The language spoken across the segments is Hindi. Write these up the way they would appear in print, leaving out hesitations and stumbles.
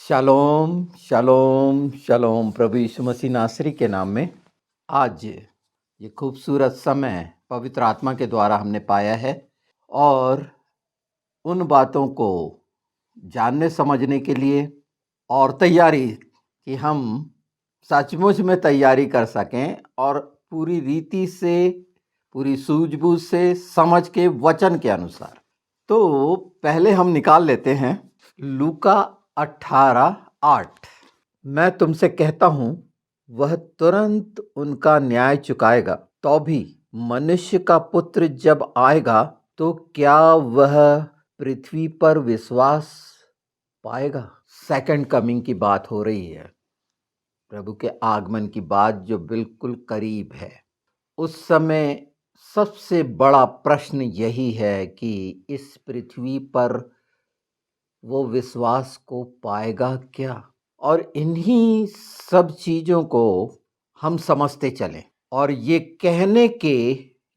Shalom, shalom, shalom. प्रभु यीशु मसीह नासरी के नाम में आज ये खूबसूरत समय पवित्र आत्मा के द्वारा हमने पाया है और उन बातों को जानने समझने के लिए और तैयारी कि हम सचमुच में तैयारी कर सकें और पूरी रीति से, पूरी सूझबूझ से समझ के वचन के अनुसार। तो पहले हम निकाल लेते हैं लूका 18:8। मैं तुमसे कहता हूँ वह तुरंत उनका न्याय चुकाएगा। तो भी मनुष्य का पुत्र जब आएगा तो क्या वह पृथ्वी पर विश्वास पाएगा। सेकंड कमिंग की बात हो रही है, प्रभु के आगमन की बात जो बिल्कुल करीब है। उस समय सबसे बड़ा प्रश्न यही है कि इस पृथ्वी पर वो विश्वास को पाएगा क्या। और इन्हीं सब चीज़ों को हम समझते चलें और ये कहने के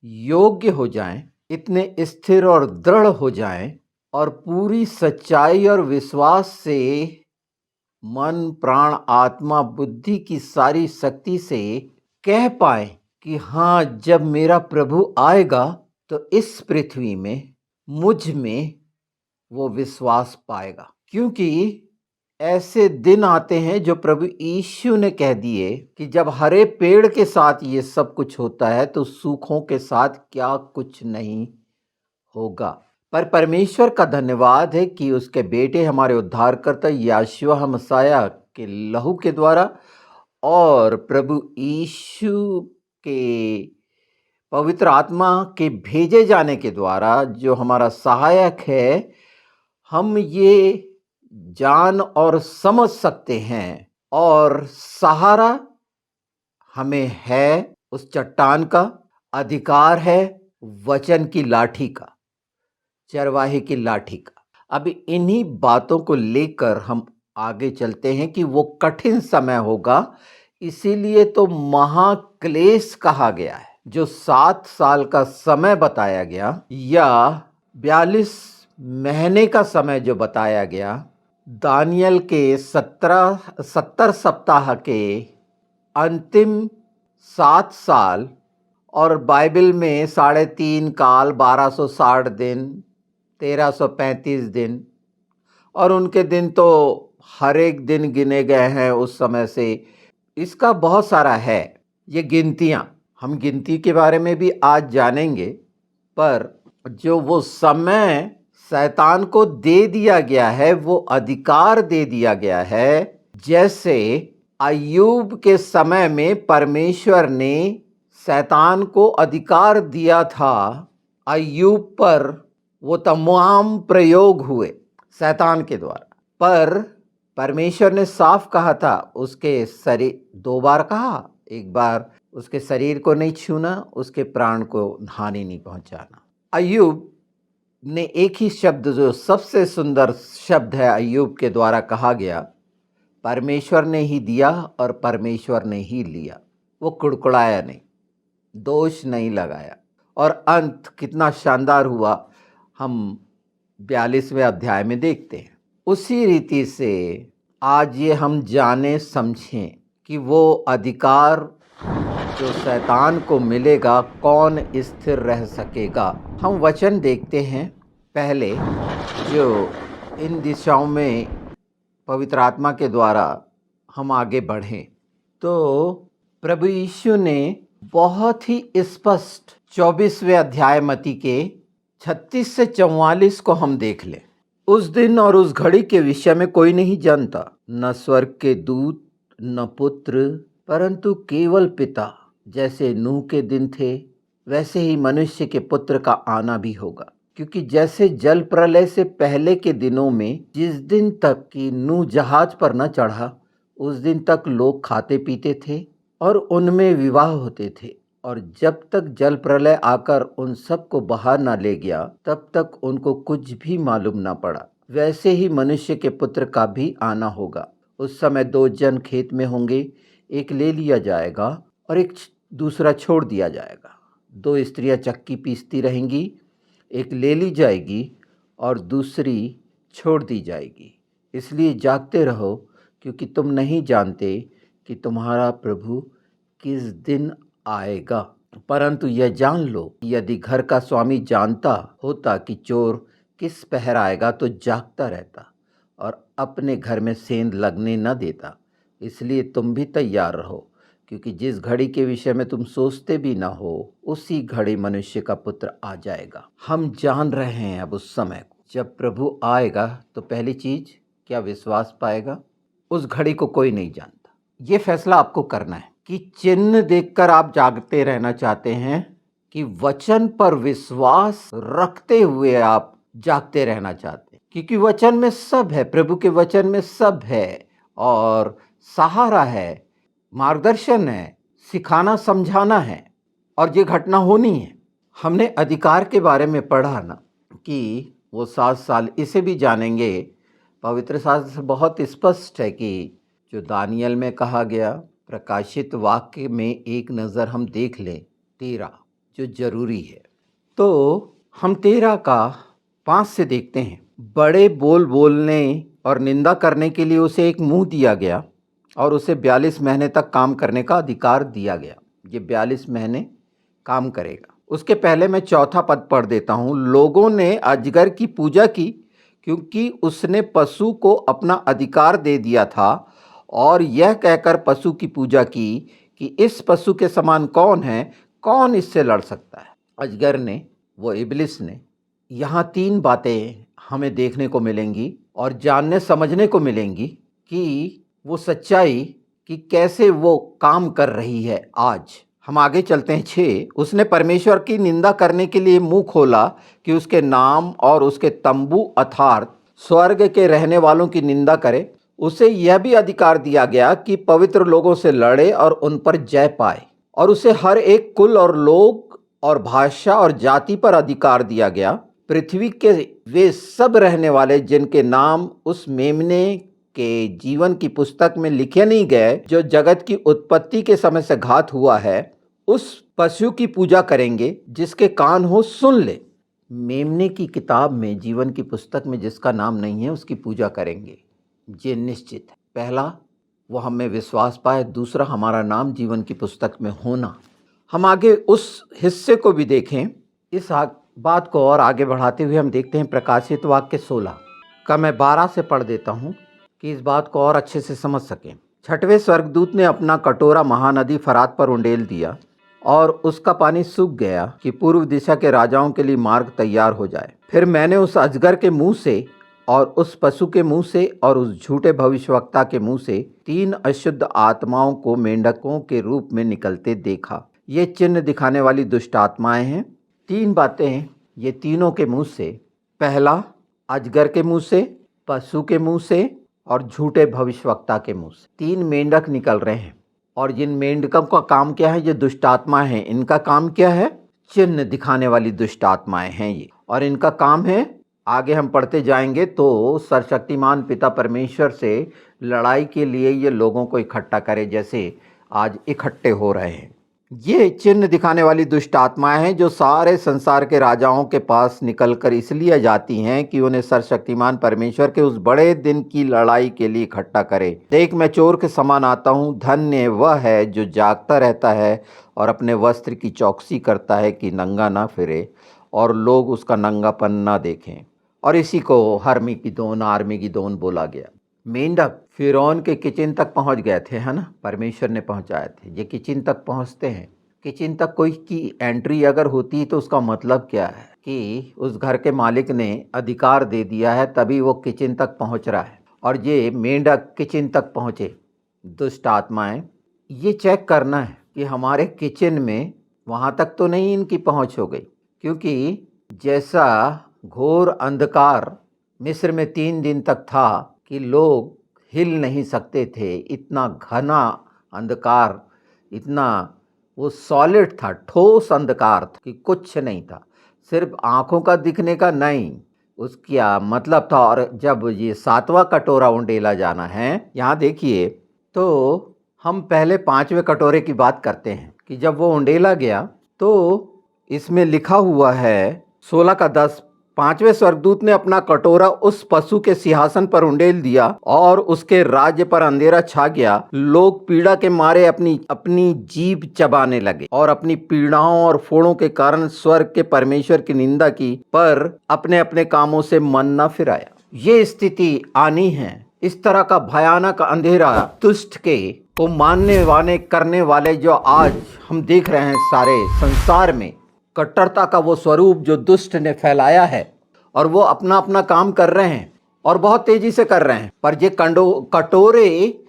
योग्य हो जाएं, इतने स्थिर और दृढ़ हो जाएं और पूरी सच्चाई और विश्वास से मन, प्राण, आत्मा, बुद्धि की सारी शक्ति से कह पाए कि हाँ, जब मेरा प्रभु आएगा तो इस पृथ्वी में मुझ में वो विश्वास पाएगा। क्योंकि ऐसे दिन आते हैं जो प्रभु यीशु ने कह दिए कि जब हरे पेड़ के साथ ये सब कुछ होता है तो सूखों के साथ क्या कुछ नहीं होगा। पर परमेश्वर का धन्यवाद है कि उसके बेटे हमारे उद्धारकर्ता यहोशू मसीह के लहू के द्वारा और प्रभु यीशु के पवित्र आत्मा के भेजे जाने के द्वारा जो हमारा सहायक है, हम ये जान और समझ सकते हैं और सहारा हमें है उस चट्टान का, अधिकार है वचन की लाठी का, चरवाहे की लाठी का। अब इन्हीं बातों को लेकर हम आगे चलते हैं कि वो कठिन समय होगा, इसीलिए तो महाक्लेश कहा गया है। जो 7 साल का समय बताया गया या 42 महीने का समय जो बताया गया, दानियल के 70 सप्ताह के अंतिम 7 साल और बाइबल में 3.5 काल, 1260 दिन, 1335 दिन और उनके दिन तो हर एक दिन गिने गए हैं उस समय से। इसका बहुत सारा है ये गिनतियाँ, हम गिनती के बारे में भी आज जानेंगे। पर जो वो समय शैतान को दे दिया गया है, वो अधिकार दे दिया गया है, जैसे अय्यूब के समय में परमेश्वर ने शैतान को अधिकार दिया था अय्यूब पर, वो तमाम प्रयोग हुए शैतान के द्वारा। पर परमेश्वर ने साफ कहा था, उसके शरीर 2 बार कहा, एक बार उसके शरीर को नहीं छूना, उसके प्राण को हानि नहीं पहुंचाना। अय्यूब ने एक ही शब्द जो सबसे सुंदर शब्द है अय्यूब के द्वारा कहा गया, परमेश्वर ने ही दिया और परमेश्वर ने ही लिया। वो कुड़कुड़ाया नहीं, दोष नहीं लगाया और अंत कितना शानदार हुआ हम 42वें अध्याय में देखते हैं। उसी रीति से आज ये हम जाने समझें कि वो अधिकार जो शैतान को मिलेगा, कौन स्थिर रह सकेगा। हम वचन देखते हैं पहले, जो इन दिशाओं में पवित्र आत्मा के द्वारा हम आगे बढ़ें। तो प्रभु यीशु ने बहुत ही स्पष्ट 24वें अध्याय मत्ती के 36 से 44 को हम देख लें। उस दिन और उस घड़ी के विषय में कोई नहीं जानता, न स्वर्ग के दूत, न पुत्र, परंतु केवल पिता। जैसे नूह के दिन थे वैसे ही मनुष्य के पुत्र का आना भी होगा। क्योंकि जैसे जल प्रलय से पहले के दिनों में जिस दिन तक कि नूह जहाज पर न चढ़ा, उस दिन तक लोग खाते पीते थे और उनमें विवाह होते थे, और जब तक जल प्रलय आकर उन सबको बाहर न ले गया तब तक उनको कुछ भी मालूम न पड़ा। वैसे ही मनुष्य के पुत्र का भी आना होगा। उस समय 2 जन खेत में होंगे, एक ले लिया जाएगा और एक दूसरा छोड़ दिया जाएगा। 2 स्त्रियां चक्की पीसती रहेंगी, एक ले ली जाएगी और दूसरी छोड़ दी जाएगी। इसलिए जागते रहो, क्योंकि तुम नहीं जानते कि तुम्हारा प्रभु किस दिन आएगा। परंतु यह जान लो, यदि घर का स्वामी जानता होता कि चोर किस पहर आएगा तो जागता रहता और अपने घर में सेंध लगने न देता। इसलिए तुम भी तैयार रहो, क्योंकि जिस घड़ी के विषय में तुम सोचते भी न हो, उसी घड़ी मनुष्य का पुत्र आ जाएगा। हम जान रहे हैं अब उस समय को, जब प्रभु आएगा तो पहली चीज क्या विश्वास पाएगा, उस घड़ी को कोई नहीं जानता। ये फैसला आपको करना है कि चिन्ह देखकर आप जागते रहना चाहते हैं कि वचन पर विश्वास रखते हुए आप जागते रहना चाहते हैं, क्योंकि वचन में सब है, प्रभु के वचन में सब है और सहारा है, मार्गदर्शन है, सिखाना समझाना है और ये घटना होनी है। हमने अधिकार के बारे में पढ़ा ना कि वो 7 साल, इसे भी जानेंगे। पवित्र शास्त्र बहुत स्पष्ट है कि जो दानियल में कहा गया, प्रकाशित वाक्य में एक नज़र हम देख लें 13, जो जरूरी है। तो हम 13 का 5 से देखते हैं। बड़े बोल बोलने और निंदा करने के लिए उसे एक मुंह दिया गया और उसे 42 महीने तक काम करने का अधिकार दिया गया। ये 42 महीने काम करेगा। उसके पहले मैं चौथा पद पढ़ देता हूँ। लोगों ने अजगर की पूजा की, क्योंकि उसने पशु को अपना अधिकार दे दिया था, और यह कहकर पशु की पूजा की कि इस पशु के समान कौन है, कौन इससे लड़ सकता है। अजगर ने, वो इब्लिस ने। यहाँ 3 बातें हमें देखने को मिलेंगी और जानने समझने को मिलेंगी कि वो सच्चाई कि कैसे वो काम कर रही है। आज हम आगे चलते हैं। 6, उसने परमेश्वर की निंदा करने के लिए मुंह खोला कि उसके नाम और उसके तंबू अर्थात स्वर्ग के रहने वालों की निंदा करे। उसे यह भी अधिकार दिया गया कि पवित्र लोगों से लड़े और उन पर जय पाए, और उसे हर एक कुल और लोग और भाषा और जाति पर अधिकार दिया गया। पृथ्वी के वे सब रहने वाले जिनके नाम उस मेमने के जीवन की पुस्तक में लिखे नहीं गए, जो जगत की उत्पत्ति के समय से घात हुआ है, उस पशु की पूजा करेंगे। जिसके कान हो सुन ले। मेमने की किताब में, जीवन की पुस्तक में जिसका नाम नहीं है, उसकी पूजा करेंगे, ये निश्चित है। पहला, वो हमें विश्वास पाए। दूसरा, हमारा नाम जीवन की पुस्तक में होना। हम आगे उस हिस्से को भी देखें। इस बात को और आगे बढ़ाते हुए हम देखते हैं प्रकाशित वाक्य 16 का मैं 12 से पढ़ देता हूँ कि इस बात को और अच्छे से समझ सकें। 6वें स्वर्गदूत ने अपना कटोरा महानदी फरात पर उंडेल दिया और उसका पानी सूख गया कि पूर्व दिशा के राजाओं के लिए मार्ग तैयार हो जाए। फिर मैंने उस अजगर के मुंह से और उस पशु के मुंह से और उस झूठे भविष्यवक्ता के मुंह से 3 अशुद्ध आत्माओं को मेंढकों के रूप में निकलते देखा। ये चिन्ह दिखाने वाली दुष्ट आत्माएं हैं। 3 बातें ये तीनों के मुंह से, पहला अजगर के मुंह से, पशु के मुंह से और झूठे भविष्यवक्ता के मुंह से 3 मेंढक निकल रहे हैं। और जिन मेंढकों का काम क्या है, ये दुष्ट आत्मा है। इनका काम क्या है? चिन्ह दिखाने वाली दुष्ट आत्माएं हैं ये। और इनका काम है, आगे हम पढ़ते जाएंगे तो सर्वशक्तिमान पिता परमेश्वर से लड़ाई के लिए ये लोगों को इकट्ठा करे, जैसे आज इकट्ठे हो रहे हैं। ये चिन्ह दिखाने वाली दुष्ट आत्माएं हैं जो सारे संसार के राजाओं के पास निकलकर इसलिए जाती हैं कि उन्हें सर्वशक्तिमान परमेश्वर के उस बड़े दिन की लड़ाई के लिए इकट्ठा करे। देख, मैं चोर के समान आता हूँ। धन्य वह है जो जागता रहता है और अपने वस्त्र की चौकसी करता है कि नंगा ना फिरे और लोग उसका नंगापन ना देखें। और इसी को हर्मिगिदोन, आर्मिगिदोन बोला गया। मेंढक फिरौन के किचन तक पहुंच गए थे, है ना, परमेश्वर ने पहुंचाए थे। ये किचन तक पहुंचते हैं। किचन तक कोई की एंट्री अगर होती तो उसका मतलब क्या है कि उस घर के मालिक ने अधिकार दे दिया है, तभी वो किचन तक पहुंच रहा है। और ये मेंढक किचन तक पहुंचे। दुष्ट आत्माएं, ये चेक करना है कि हमारे किचन में वहां तक तो नहीं इनकी पहुंच हो गई, क्योंकि जैसा घोर अंधकार मिस्र में 3 दिन तक था कि लोग हिल नहीं सकते थे। इतना घना अंधकार, इतना वो सॉलिड था, ठोस अंधकार था कि कुछ नहीं था, सिर्फ आंखों का दिखने का नहीं, उसका मतलब था। और जब ये 7वां कटोरा उंडेला जाना है, यहाँ देखिए, तो हम पहले 5वें कटोरे की बात करते हैं कि जब वो उंडेला गया तो इसमें लिखा हुआ है 16 का 10, पांचवें स्वर्गदूत ने अपना कटोरा उस पशु के सिंहासन पर उंडेल दिया और उसके राज्य पर अंधेरा छा गया। लोग पीड़ा के मारे अपनी अपनी जीभ चबाने लगे और अपनी पीड़ाओं और फोड़ों के कारण स्वर्ग के परमेश्वर की निंदा की, पर अपने अपने कामों से मन न फिराया। ये स्थिति आनी है। इस तरह का भयानक अंधेरा दुष्ट के को मानने वाले करने वाले जो आज हम देख रहे हैं सारे संसार में, कट्टरता का वो स्वरूप जो दुष्ट ने फैलाया है, और वो अपना अपना काम कर रहे हैं और बहुत तेजी से कर रहे हैं। पर ये कटोरे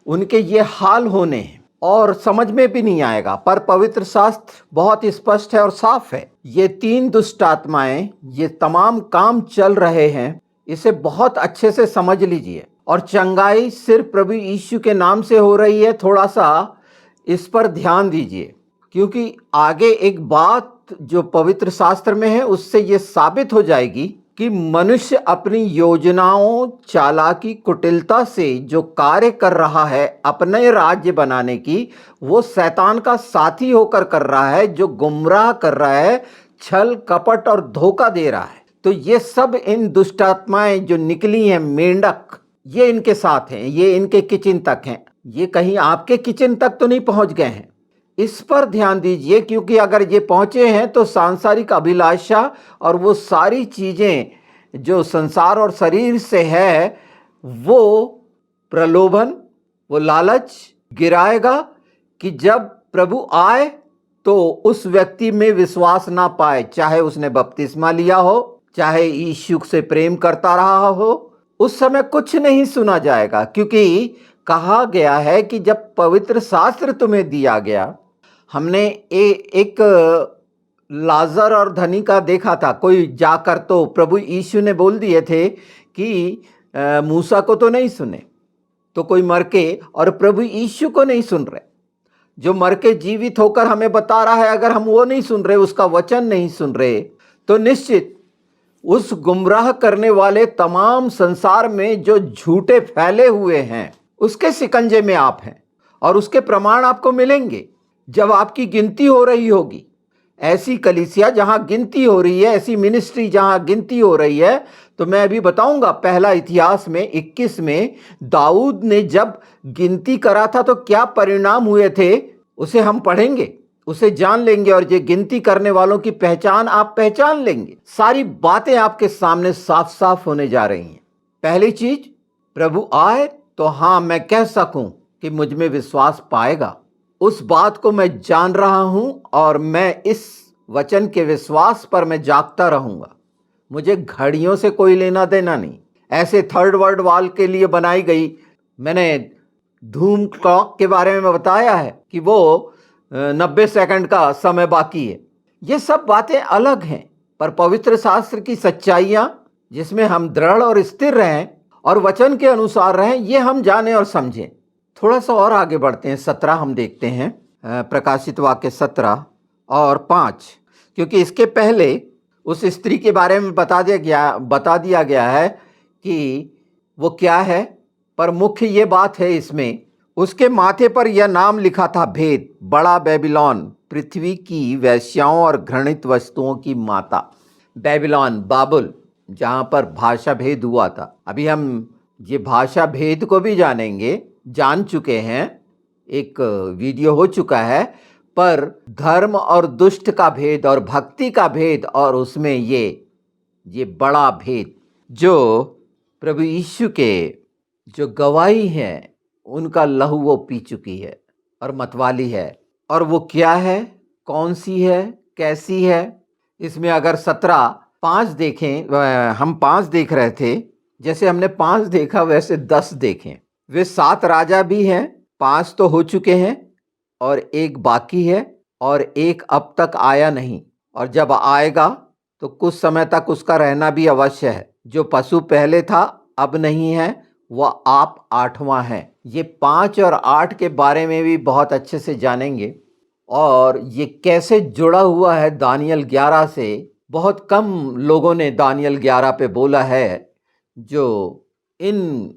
उनके ये हाल होने हैं और समझ में भी नहीं आएगा। पर पवित्र शास्त्र बहुत स्पष्ट है और साफ है। ये तीन दुष्ट आत्माएं, ये तमाम काम चल रहे हैं, इसे बहुत अच्छे से समझ लीजिए। और चंगाई सिर्फ प्रभु यीशु के नाम से हो रही है। थोड़ा सा इस पर ध्यान दीजिए, क्योंकि आगे एक बात जो पवित्र शास्त्र में है उससे ये साबित हो जाएगी कि मनुष्य अपनी योजनाओं, चालाकी, कुटिलता से जो कार्य कर रहा है अपने राज्य बनाने की, वो शैतान का साथी होकर कर रहा है, जो गुमराह कर रहा है, छल कपट और धोखा दे रहा है। तो ये सब इन दुष्टात्माएं जो निकली हैं, मेंढक, ये इनके साथ हैं, ये इनके किचन तक हैं। ये कहीं आपके किचन तक तो नहीं पहुंच गए हैं। इस पर ध्यान दीजिए, क्योंकि अगर ये पहुंचे हैं तो सांसारिक अभिलाषा और वो सारी चीजें जो संसार और शरीर से है, वो प्रलोभन, वो लालच गिराएगा कि जब प्रभु आए तो उस व्यक्ति में विश्वास ना पाए, चाहे उसने बपतिस्मा लिया हो, चाहे यीशु से प्रेम करता रहा हो, उस समय कुछ नहीं सुना जाएगा। क्योंकि कहा गया है कि जब पवित्र शास्त्र तुम्हें दिया गया, हमने एक लाजर और धनी का देखा था। कोई जाकर तो प्रभु यीशु ने बोल दिए थे कि मूसा को तो नहीं सुने, तो कोई मर के और प्रभु यीशु को नहीं सुन रहे, जो मर के जीवित होकर हमें बता रहा है। अगर हम वो नहीं सुन रहे, उसका वचन नहीं सुन रहे, तो निश्चित उस गुमराह करने वाले तमाम संसार में जो झूठे फैले हुए हैं, उसके शिकंजे में आप हैं। और उसके प्रमाण आपको मिलेंगे जब आपकी गिनती हो रही होगी। ऐसी कलीसिया जहां गिनती हो रही है, ऐसी मिनिस्ट्री जहां गिनती हो रही है, तो मैं अभी बताऊंगा। पहला इतिहास में 21 में दाऊद ने जब गिनती करा था तो क्या परिणाम हुए थे, उसे हम पढ़ेंगे, उसे जान लेंगे, और ये गिनती करने वालों की पहचान आप पहचान लेंगे। सारी बातें आपके सामने साफ साफ होने जा रही हैं। पहली चीज, प्रभु आए तो हाँ, मैं कह सकूं कि मुझ में विश्वास पाएगा। उस बात को मैं जान रहा हूं और मैं इस वचन के विश्वास पर मैं जागता रहूंगा। मुझे घड़ियों से कोई लेना देना नहीं। ऐसे थर्ड वर्ल्ड वॉर के लिए बनाई गई, मैंने धूम क्लॉक के बारे में बताया है कि वो 90 सेकंड का समय बाकी है। ये सब बातें अलग हैं, पर पवित्र शास्त्र की सच्चाइयां जिसमें हम दृढ़ और स्थिर रहें और वचन के अनुसार रहें, ये हम जानें और समझें। थोड़ा सा और आगे बढ़ते हैं। 17 हम देखते हैं, प्रकाशित वाक्य 17 और 5, क्योंकि इसके पहले उस स्त्री के बारे में बता दिया गया है कि वो क्या है। पर मुख्य ये बात है इसमें, उसके माथे पर यह नाम लिखा था, भेद, बड़ा बेबीलोन, पृथ्वी की वेश्याओं और घृणित वस्तुओं की माता। बेबीलोन, बाबुल, जहाँ पर भाषा भेद हुआ था। अभी हम ये भाषा भेद को भी जान चुके हैं, एक वीडियो हो चुका है। पर धर्म और दुष्ट का भेद और भक्ति का भेद, और उसमें ये बड़ा भेद जो प्रभु यीशु के जो गवाही है, उनका लहू वो पी चुकी है और मतवाली है। और वो क्या है, कौन सी है, कैसी है, इसमें अगर 17:5 देखें, हम 5 देख रहे थे, जैसे हमने 5 देखा वैसे 10 देखें। वे 7 राजा भी हैं, 5 तो हो चुके हैं और एक बाकी है, और एक अब तक आया नहीं, और जब आएगा तो कुछ समय तक उसका रहना भी अवश्य है। जो पशु पहले था अब नहीं है, वह आप 8वां है। ये 5 और 8 के बारे में भी बहुत अच्छे से जानेंगे, और ये कैसे जुड़ा हुआ है दानियल 11 से। बहुत कम लोगों ने दानियल 11 पे बोला है, जो इन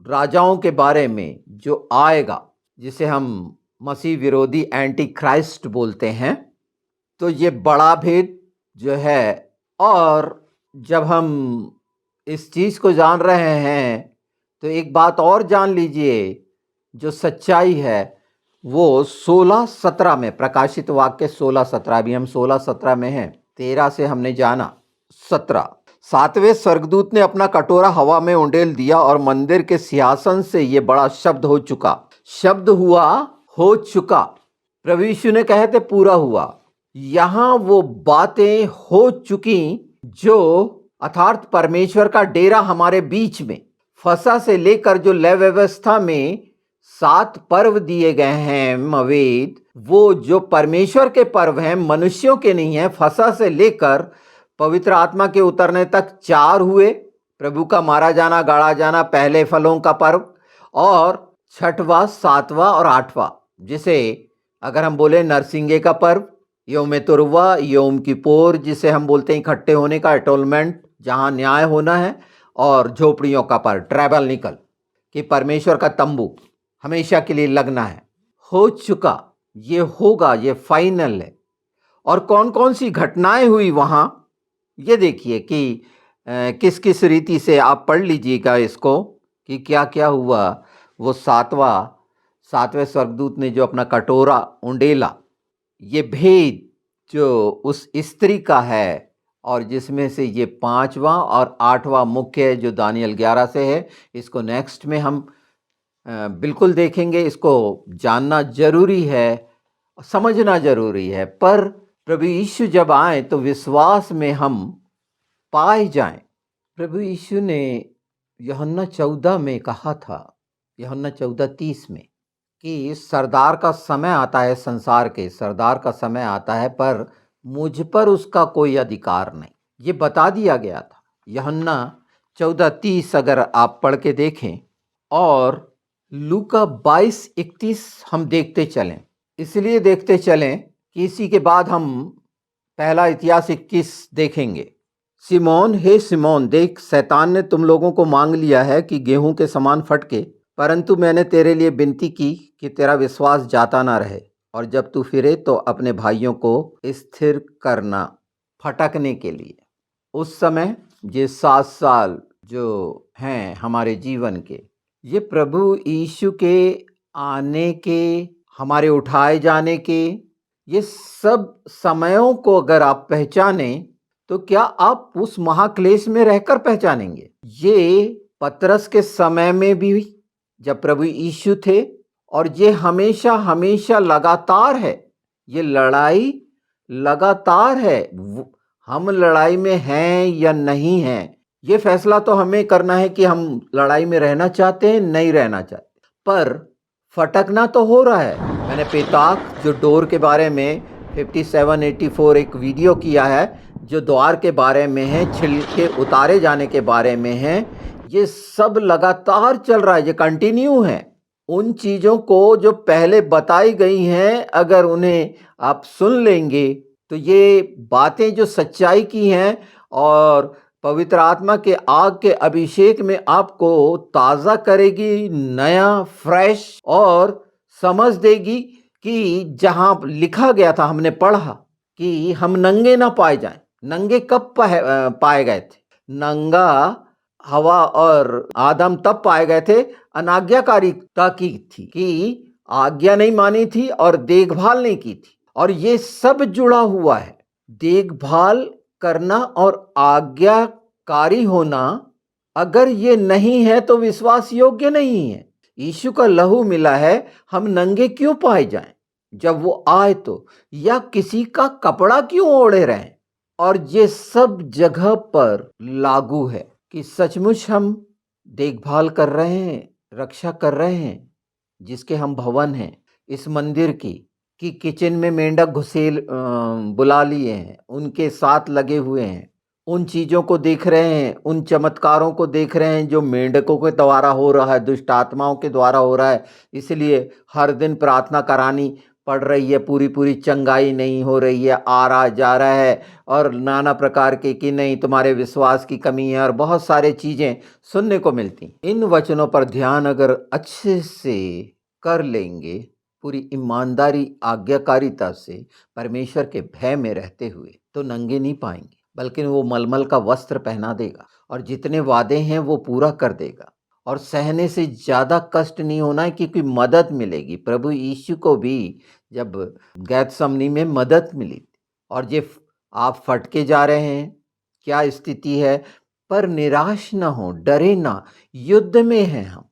राजाओं के बारे में जो आएगा, जिसे हम मसीह विरोधी एंटी क्राइस्ट बोलते हैं। तो ये बड़ा भेद जो है, और जब हम इस चीज़ को जान रहे हैं तो एक बात और जान लीजिए, जो सच्चाई है वो 16-17 में, प्रकाशित वाक्य 16-17, अभी हम 16-17 में हैं। 13 से हमने जाना 17। सातवें स्वर्गदूत ने अपना कटोरा हवा में उंडेल दिया और मंदिर के सिंहासन से ये बड़ा शब्द हो चुका, शब्द हुआ हो चुका। प्रभु यीशु ने कहे थे पूरा हुआ। यहां वो बातें हो चुकी जो अर्थात परमेश्वर का डेरा हमारे बीच में, फसा से लेकर जो लय व्यवस्था में 7 पर्व दिए गए हैं मवेद, वो जो परमेश्वर के पर्व हैं, मनुष्यों के नहीं है। फसा से लेकर पवित्र आत्मा के उतरने तक 4 हुए, प्रभु का मारा जाना, गाड़ा जाना, पहले फलों का पर्व, और 6वां, 7वां और 8वां, जिसे अगर हम बोले नरसिंगे का पर्व, योम तुरवा, योम किपोर जिसे हम बोलते हैं इकट्ठे होने का, एटोलमेंट जहां न्याय होना है, और झोपड़ियों का पर्व, ट्रैवल निकल, कि परमेश्वर का तंबू हमेशा के लिए लगना है। हो चुका, ये होगा, ये फाइनल है। और कौन कौन सी घटनाएं हुई वहां, ये देखिए कि किस किस रीति से आप पढ़ लीजिएगा इसको कि क्या क्या हुआ। वो सातवें स्वर्गदूत ने जो अपना कटोरा उंडेला, ये भेद जो उस स्त्री का है, और जिसमें से ये 5वां और 8वां मुख्य है जो दानियल 11 से है। इसको नेक्स्ट में हम बिल्कुल देखेंगे। इसको जानना जरूरी है, समझना जरूरी है। पर प्रभु यीशु जब आए तो विश्वास में हम पाए जाएं। प्रभु यीशु ने यूहन्ना 14 में कहा था, यूहन्ना 14:30 में, कि सरदार का समय आता है, संसार के सरदार का समय आता है, पर मुझ पर उसका कोई अधिकार नहीं। ये बता दिया गया था। यूहन्ना 14:30 अगर आप पढ़ के देखें, और लूका 22:31 हम देखते चलें। इसलिए देखते चलें कि इसी के बाद हम पहला इतिहास 21 देखेंगे। सिमोन, हे सिमोन, देख शैतान ने तुम लोगों को मांग लिया है कि गेहूं के समान फटके, परंतु मैंने तेरे लिए विनती की कि तेरा विश्वास जाता ना रहे, और जब तू फिरे तो अपने भाइयों को स्थिर करना फटकने के लिए। उस समय ये 7 साल जो हैं हमारे जीवन के, ये प्रभु यीशु के आने के, हमारे उठाए जाने के, ये सब समयों को अगर आप पहचाने तो क्या आप उस महाक्लेश में रहकर पहचानेंगे? ये पतरस के समय में भी जब प्रभु यीशु थे, और ये हमेशा हमेशा लगातार है। ये लड़ाई लगातार है। हम लड़ाई में हैं या नहीं हैं, ये फैसला तो हमें करना है कि हम लड़ाई में रहना चाहते हैं, नहीं रहना चाहते। पर फटकना तो हो रहा है। मैंने पेताक जो डोर के बारे में 5784 एक वीडियो किया है, जो द्वार के बारे में है, छिलके उतारे जाने के बारे में है। ये सब लगातार चल रहा है, ये कंटिन्यू है। उन चीज़ों को जो पहले बताई गई हैं, अगर उन्हें आप सुन लेंगे तो ये बातें जो सच्चाई की हैं, और पवित्र आत्मा के आग के अभिषेक में आपको ताज़ा करेगी, नया, फ्रेश, और समझ देगी कि जहां लिखा गया था, हमने पढ़ा कि हम नंगे ना पाए जाएं। नंगे कब पाए गए थे? नंगा हवा और आदम तब पाए गए थे, अनाज्ञाकारिता की थी, कि आज्ञा नहीं मानी थी और देखभाल नहीं की थी। और ये सब जुड़ा हुआ है। देखभाल करना और आज्ञाकारी होना, अगर ये नहीं है तो विश्वास योग्य नहीं है। यीशु का लहू मिला है, हम नंगे क्यों पाए जाएं जब वो आए तो, या किसी का कपड़ा क्यों ओढ़े रहें? और ये सब जगह पर लागू है कि सचमुच हम देखभाल कर रहे हैं, रक्षा कर रहे हैं, जिसके हम भवन हैं, इस मंदिर की, कि किचन में मेंढक घुसेल बुला लिए हैं, उनके साथ लगे हुए हैं, उन चीज़ों को देख रहे हैं, उन चमत्कारों को देख रहे हैं जो मेंढकों के द्वारा हो रहा है, दुष्ट आत्माओं के द्वारा हो रहा है। इसलिए हर दिन प्रार्थना करानी पड़ रही है, पूरी पूरी चंगाई नहीं हो रही है, आ रहा जा रहा है, और नाना प्रकार के कि नहीं तुम्हारे विश्वास की कमी है, और बहुत सारे चीज़ें सुनने को मिलती। इन वचनों पर ध्यान अगर अच्छे से कर लेंगे, पूरी ईमानदारी, आज्ञाकारिता से, परमेश्वर के भय में रहते हुए, तो नंगे नहीं पाएंगे। बल्कि वो मलमल का वस्त्र पहना देगा और जितने वादे हैं वो पूरा कर देगा। और सहने से ज़्यादा कष्ट नहीं होना है, क्योंकि मदद मिलेगी। प्रभु यीशु को भी जब गैतसमनी में मदद मिली, और आप फटके जा रहे हैं, क्या स्थिति है, पर निराश ना हो, डरे ना, युद्ध में हैं हम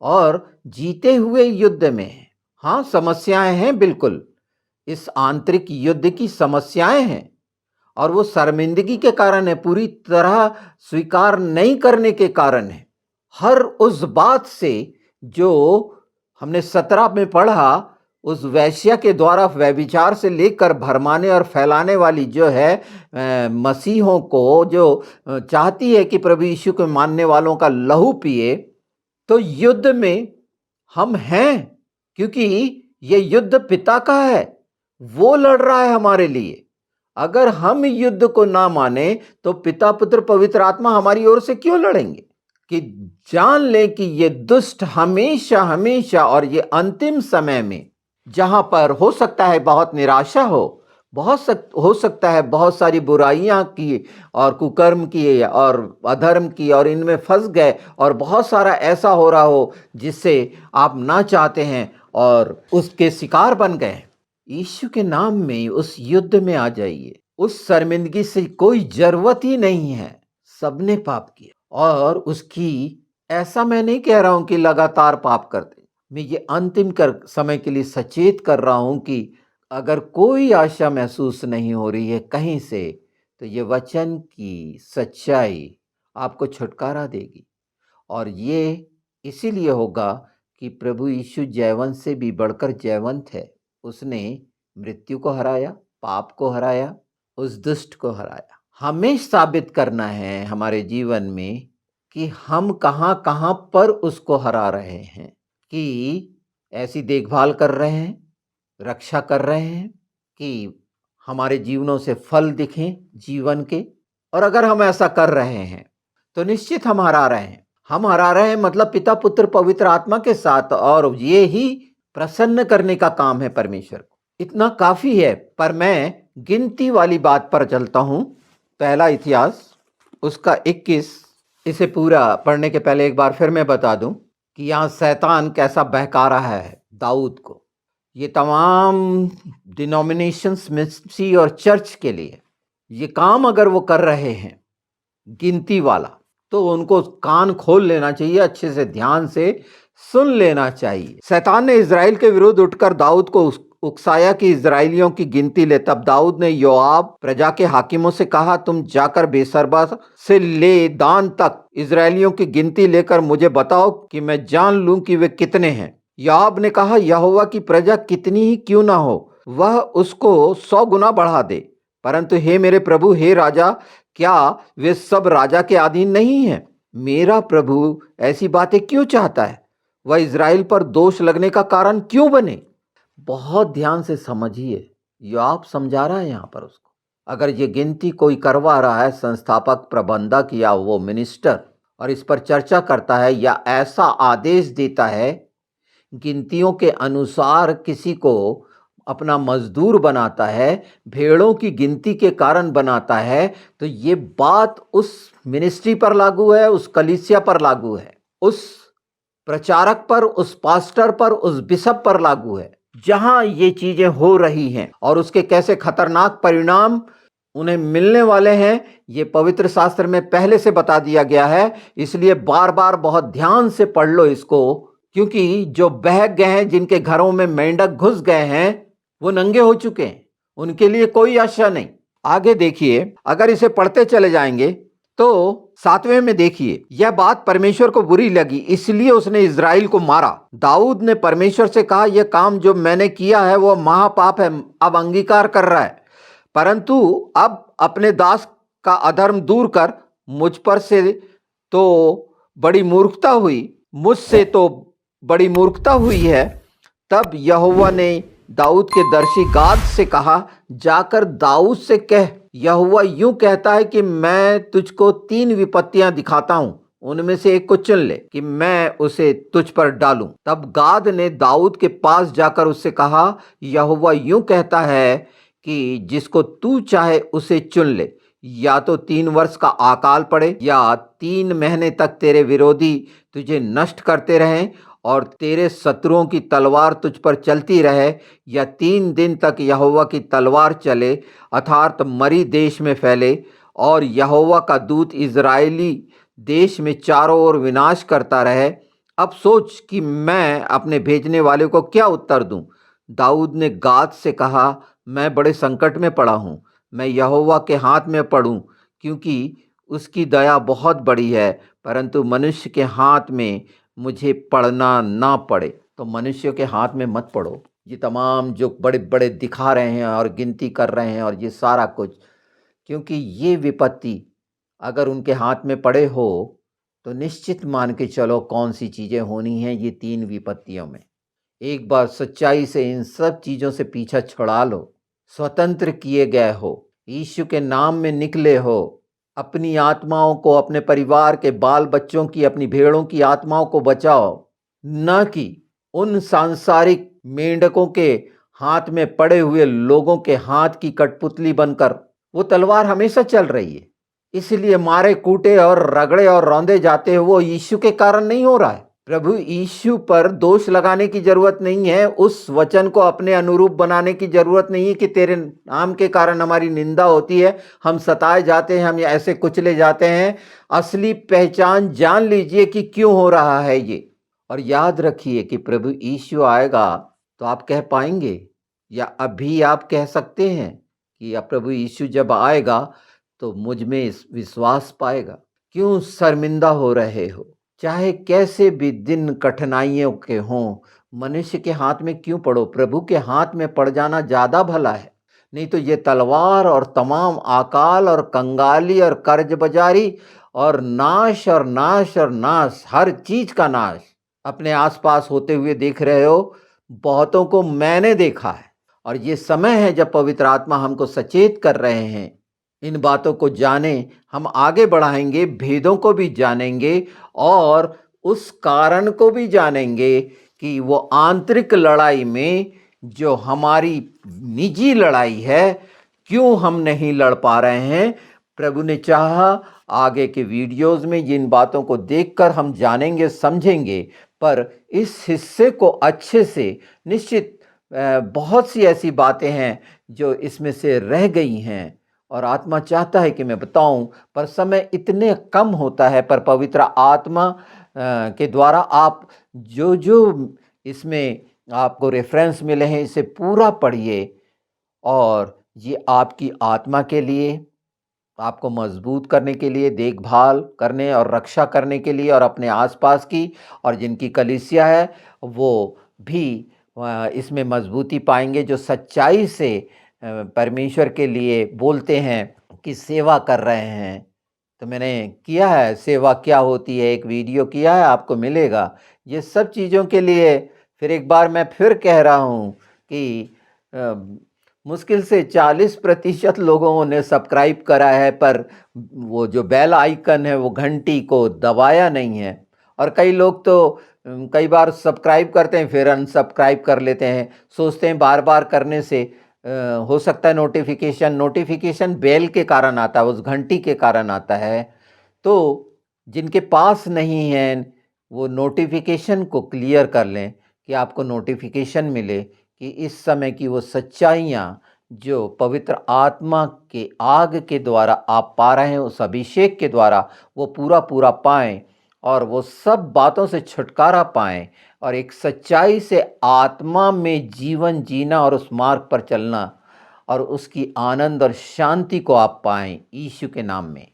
और जीते हुए युद्ध में हैं। हाँ, समस्याएं हैं, बिल्कुल इस आंतरिक युद्ध की समस्याएं हैं, और वो शर्मिंदगी के कारण है, पूरी तरह स्वीकार नहीं करने के कारण है। हर उस बात से जो हमने 17 में पढ़ा, उस वैश्या के द्वारा व्यभिचार से लेकर भरमाने और फैलाने वाली जो है मसीहों को, जो चाहती है कि प्रभु यीशु को मानने वालों का लहू पिए, तो युद्ध में हम हैं, क्योंकि ये युद्ध पिता का है, वो लड़ रहा है हमारे लिए। अगर हम युद्ध को ना माने तो पिता, पुत्र, पवित्र आत्मा हमारी ओर से क्यों लड़ेंगे? कि जान ले कि ये दुष्ट हमेशा हमेशा, और ये अंतिम समय में, जहां पर हो सकता है बहुत निराशा हो, हो सकता है बहुत सारी बुराइयां की और कुकर्म की और अधर्म की, और इनमें फंस गए, और बहुत सारा ऐसा हो रहा हो जिससे आप ना चाहते हैं और उसके शिकार बन गए। यीशु के नाम में उस युद्ध में आ जाइए। उस शर्मिंदगी से कोई जरूरत ही नहीं है। सबने पाप किया, और उसकी, ऐसा मैं नहीं कह रहा हूं कि लगातार पाप करते, मैं ये अंतिम समय के लिए सचेत कर रहा हूं कि अगर कोई आशा महसूस नहीं हो रही है कहीं से, तो ये वचन की सच्चाई आपको छुटकारा देगी। और ये इसीलिए होगा कि प्रभु यीशु जयवंत से भी बढ़कर जयवंत है। उसने मृत्यु को हराया, पाप को हराया, उस दुष्ट को हराया। हमें साबित करना है हमारे जीवन में कि हम कहाँ कहाँ पर उसको हरा रहे हैं, कि ऐसी देखभाल कर रहे हैं, रक्षा कर रहे हैं कि हमारे जीवनों से फल दिखें जीवन के। और अगर हम ऐसा कर रहे हैं तो निश्चित हम हरा रहे हैं। हम हरा रहे हैं मतलब पिता, पुत्र, पवित्र आत्मा के साथ, और ये ही प्रसन्न करने का काम है परमेश्वर को। इतना काफी है। पर मैं गिनती वाली बात पर चलता हूं। पहला इतिहास उसका 21। इसे पूरा पढ़ने के पहले एक बार फिर मैं बता दूं कि यहाँ शैतान कैसा बहका रहा है दाऊद को। ये तमाम डिनोमिनेशंस, मिनिस्ट्री और चर्च के लिए ये काम अगर वो कर रहे हैं गिनती वाला, तो उनको कान खोल लेना चाहिए, अच्छे से ध्यान से सुन लेना चाहिए। शैतान ने इजराइल के विरुद्ध उठकर दाऊद को उकसाया कि इजराइलियों की गिनती ले। तब दाऊद ने योआब प्रजा के हाकिमों से कहा, तुम जाकर बेसरबा से ले दान तक इजराइलियों की गिनती लेकर मुझे बताओ कि मैं जान लूं कि वे कितने हैं। योआब ने कहा, यहोवा की प्रजा कितनी ही क्यों ना हो, वह उसको 100 गुना बढ़ा दे। परंतु हे मेरे प्रभु, हे राजा, क्या वे सब राजा के अधीन नहीं हैं? मेरा प्रभु ऐसी बातें क्यों चाहता है? वह इजराइल पर दोष लगने का कारण क्यों बने? बहुत ध्यान से समझिए, योआब समझा रहा है यहाँ पर उसको। अगर ये गिनती कोई करवा रहा है, संस्थापक, प्रबंधक या वो मिनिस्टर, और इस पर चर्चा करता है या ऐसा आदेश देता है, गिनतियों के अनुसार किसी को अपना मजदूर बनाता है, भेड़ों की गिनती के कारण बनाता है, तो ये बात उस मिनिस्ट्री पर लागू है, उस कलीसिया पर लागू है, उस प्रचारक पर, उस पास्टर पर, उस बिशप पर लागू है, जहां ये चीजें हो रही हैं। और उसके कैसे खतरनाक परिणाम उन्हें मिलने वाले हैं, ये पवित्र शास्त्र में पहले से बता दिया गया है। इसलिए बार बार बहुत ध्यान से पढ़ लो इसको, क्योंकि जो बहक गए हैं, जिनके घरों में मेंढक घुस गए हैं, वो नंगे हो चुके हैं, उनके लिए कोई आशा नहीं। आगे देखिए, अगर इसे पढ़ते चले जाएंगे तो 7वें में देखिए, यह बात परमेश्वर को बुरी लगी, इसलिए उसने इजराइल को मारा। दाऊद ने परमेश्वर से कहा, यह काम जो मैंने किया है वह महापाप है। अब अंगीकार कर रहा है, परंतु अब अपने दास का अधर्म दूर कर, मुझ पर से तो बड़ी मूर्खता हुई, मुझसे तो बड़ी मूर्खता हुई है। तब यहोवा ने दाऊद के दर्शी गाद से कहा, जाकर दाऊद से कह, यहोवा यूं कहता है कि मैं तुझको 3 विपत्तियां दिखाता हूं, उनमें से एक को चुन ले कि मैं उसे तुझ पर डालूं। तब गाद ने दाऊद के पास जाकर उससे कहा, यहोवा यूं कहता है कि जिसको तू चाहे उसे चुन ले। या तो 3 वर्ष का अकाल पड़े, या 3 महीने तक तेरे विरोधी तुझे नष्ट करते रहें और तेरे शत्रुओं की तलवार तुझ पर चलती रहे, या 3 दिन तक यहोवा की तलवार चले अर्थात मरी देश में फैले, और यहोवा का दूत इज़राइली देश में चारों ओर विनाश करता रहे। अब सोच कि मैं अपने भेजने वाले को क्या उत्तर दूं। दाऊद ने गाद से कहा, मैं बड़े संकट में पड़ा हूं, मैं यहोवा के हाथ में पड़ूं, क्योंकि उसकी दया बहुत बड़ी है, परंतु मनुष्य के हाथ में मुझे पड़ना ना पड़े। तो मनुष्यों के हाथ में मत पड़ो। ये तमाम जो बड़े बड़े दिखा रहे हैं और गिनती कर रहे हैं और ये सारा कुछ, क्योंकि ये विपत्ति अगर उनके हाथ में पड़े हो तो निश्चित मान के चलो कौन सी चीज़ें होनी हैं ये 3 विपत्तियों में। एक बार सच्चाई से इन सब चीज़ों से पीछा छुड़ा लो, स्वतंत्र किए गए हो, यीशु के नाम में निकले हो, अपनी आत्माओं को, अपने परिवार के बाल बच्चों की, अपनी भेड़ों की आत्माओं को बचाओ, न कि उन सांसारिक मेंढकों के हाथ में पड़े हुए लोगों के हाथ की कठपुतली बनकर। वो तलवार हमेशा चल रही है, इसलिए मारे कूटे और रगड़े और रौंदे जाते हो वो यीशु के कारण नहीं हो रहा है। प्रभु यीशु पर दोष लगाने की जरूरत नहीं है, उस वचन को अपने अनुरूप बनाने की जरूरत नहीं है कि तेरे नाम के कारण हमारी निंदा होती है, हम सताए जाते हैं, हम ऐसे कुचले जाते हैं। असली पहचान जान लीजिए कि क्यों हो रहा है ये, और याद रखिए कि प्रभु यीशु आएगा तो आप कह पाएंगे, या अभी आप कह सकते हैं कि अब प्रभु यीशु जब आएगा तो मुझ में इस विश्वास पाएगा। क्यों शर्मिंदा हो रहे हो? चाहे कैसे भी दिन कठिनाइयों के हों, मनुष्य के हाथ में क्यों पड़ो, प्रभु के हाथ में पड़ जाना ज़्यादा भला है। नहीं तो ये तलवार और तमाम अकाल और कंगाली और कर्ज बाजारी और नाश और नाश और नाश, हर चीज का नाश अपने आसपास होते हुए देख रहे हो। बहुतों को मैंने देखा है, और ये समय है जब पवित्र आत्मा हमको सचेत कर रहे हैं। इन बातों को जाने, हम आगे बढ़ाएंगे, भेदों को भी जानेंगे और उस कारण को भी जानेंगे कि वो आंतरिक लड़ाई में जो हमारी निजी लड़ाई है, क्यों हम नहीं लड़ पा रहे हैं। प्रभु ने चाहा आगे के वीडियोस में जिन बातों को देखकर हम जानेंगे, समझेंगे, पर इस हिस्से को अच्छे से निश्चित बहुत सी ऐसी बातें हैं जो इसमें से रह गई हैं और आत्मा चाहता है कि मैं बताऊं, पर समय इतने कम होता है। पर पवित्र आत्मा के द्वारा आप जो जो इसमें आपको रेफरेंस मिले हैं इसे पूरा पढ़िए, और ये आपकी आत्मा के लिए, आपको मजबूत करने के लिए, देखभाल करने और रक्षा करने के लिए, और अपने आसपास की और जिनकी कलीसिया है वो भी इसमें मजबूती पाएंगे, जो सच्चाई से परमेश्वर के लिए बोलते हैं कि सेवा कर रहे हैं। तो मैंने किया है, सेवा क्या होती है, एक वीडियो किया है, आपको मिलेगा। ये सब चीज़ों के लिए फिर एक बार मैं फिर कह रहा हूँ कि मुश्किल से 40% लोगों ने सब्सक्राइब करा है, पर वो जो बेल आइकन है वो घंटी को दबाया नहीं है। और कई लोग तो कई बार सब्सक्राइब करते हैं फिर अनसब्सक्राइब कर लेते हैं, सोचते हैं बार बार करने से हो सकता है नोटिफिकेशन बेल के कारण आता है, उस घंटी के कारण आता है। तो जिनके पास नहीं है वो नोटिफिकेशन को क्लियर कर लें कि आपको नोटिफिकेशन मिले कि इस समय की वो सच्चाइयाँ जो पवित्र आत्मा के आग के द्वारा आप पा रहे हैं, उस अभिषेक के द्वारा वो पूरा पूरा पाएं और वो सब बातों से छुटकारा पाएं और एक सच्चाई से आत्मा में जीवन जीना और उस मार्ग पर चलना और उसकी आनंद और शांति को आप पाएं, यीशु के नाम में।